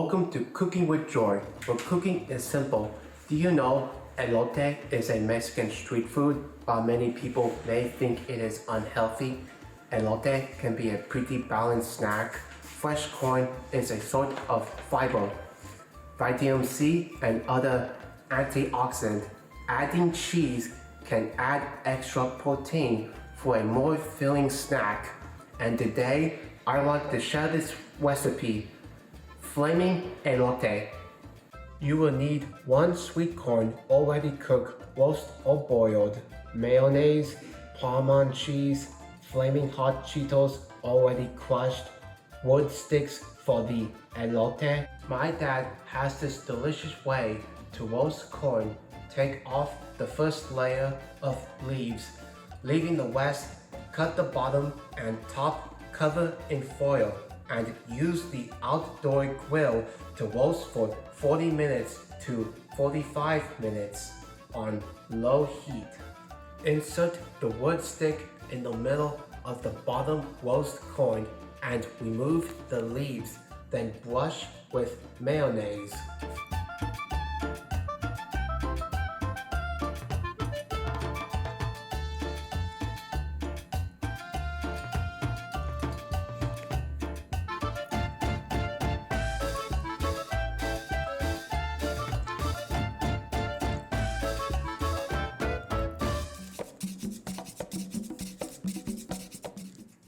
Welcome to Cooking with Joy, where cooking is simple. Do you know elote is a Mexican street food, but many people may think it is unhealthy? Elote can be a pretty balanced snack. Fresh corn is a source of fiber, vitamin C, and other antioxidants. Adding cheese can add extra protein for a more filling snack. And today, I want to share this recipe, Flamin Elote. You will need 1 sweet corn already cooked, roast or boiled, mayonnaise, Parmesan cheese, Flamin Hot Cheetos already crushed, wood sticks for the elote. My dad has this delicious way to roast corn. Take off the first layer of leaves, leaving the rest. Cut the bottom and top, cover in foil, and use the outdoor grill to roast for 40 minutes to 45 minutes on low heat. Insert the wood stick in the middle of the bottom roast corn and remove the leaves, then brush with mayonnaise.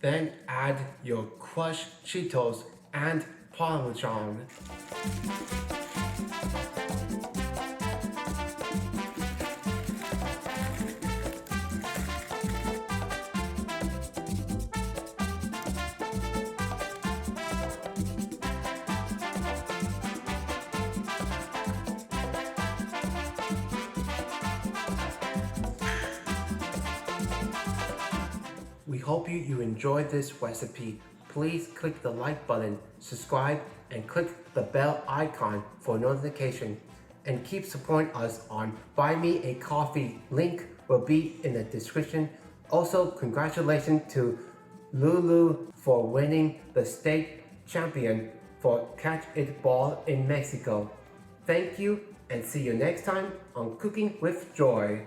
Then add your crushed Cheetos and Parmesan. We hope you enjoyed this recipe. Please click the like button, subscribe, and click the bell icon for notification. And keep supporting us on Buy Me a Coffee. Link will be in the description. Also, congratulations to Lulu for winning the state champion for Catch It Ball in Mexico. Thank you and see you next time on Cooking with Joy.